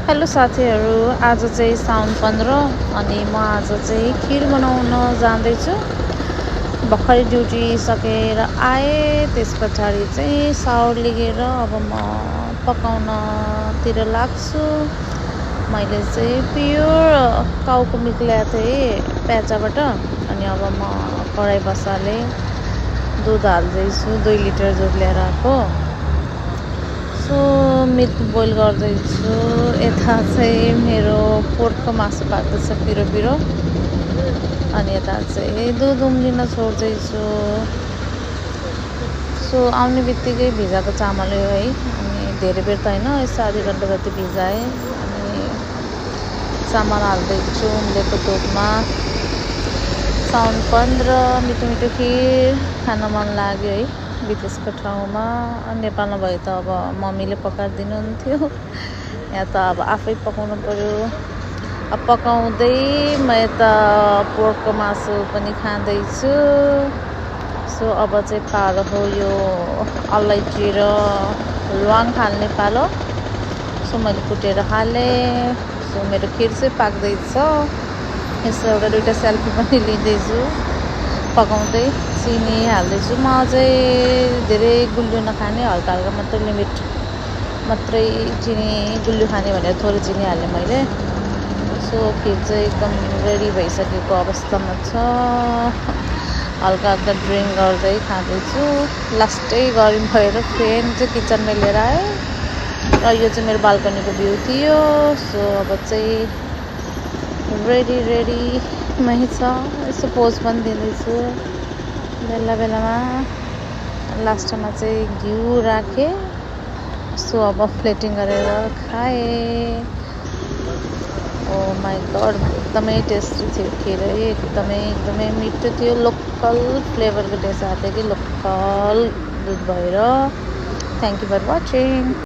Hello साथीहरू, आज चाहिँ साउन 15 अनि म आज चाहिँ खिर बनाउन जाँदैछु। भर्खरै ड्युटी सकेर आएँ, त्यस पछाडि चाहिँ सावर लिएर अब म पकाउनतिर लाग्छु। मैले चाहिँ प्योर काउको मिल्क ल्याएको थिएँ प्याचाबाट अनि अब म कराई बसाले दुध हाल्दैछु। 2 लिटर दुध लिएर आएको। सो मिल्क बोइल गर्दैछु। यता चाहिँ मेरो पोर्कको मासु पाक्दैछ पिरो पिरो अनि यता चाहिँ दुध उम्लिन छोड्दैछु। सो आउने बित्तिकै भिजाएको चामल हो है, अनि धेरै बेर त होइन, यस्तो आधी घन्टा जति भिजाएँ अनि चामल हाल्दैछु उम्लेको दुधमा। साउन 15 मिठो मिठो खिर खान मन लाग्यो है विदेशको ठाउँमा। नेपालमा भए त अब मम्मीले पकाएर दिनुहुन्थ्यो, यहाँ त अब आफै पकाउनु पर्यो। अब पकाउँदै म यता पोर्कको मासु पनि खाँदैछु। सो अब चाहिँ पालो हो यो अलैँची र ल्वाङ हाल्ने पालो। सो मैले कुटेर हालेँ। सो मेरो खिर चाहिँ पाक्दैछ। यसो एउटा दुइटा सेल्फी पनि लिँदैछु पकाउँदै। चिनी हाल्दैछु। म चाहिँ धेरै गुलियो नखाने, हल्का हल्का मात्रै लिमिट मात्रै चिनी गुलियो खाने भनेर थोरै चिनी हालेँ मैले। सो खिर चाहिँ एकदम रेडी भइसकेको अवस्थामा छ। हल्का हल्का ड्रिङ्क गर्दै खाँदैछु। लास्टै गर्मी भएर फ्यान चाहिँ किचनमै लिएर आएँ र यो चाहिँ मेरो बाल्कनीको भ्यू थियो। सो अब चाहिँ रेडी मै छ। यसो पोज पनि दिँदैछु बेला बेलामा। लास्टमा चाहिँ घिउ राखेँ। सो अब प्लेटिङ गरेर खाएँ। ओ माई गड, एकदमै टेस्टी थियो खिर है। एकदमै मिठो थियो। लोकल फ्लेभरको टेस्ट आएको थियो कि लोकल दुध भएर। Thank you for watching.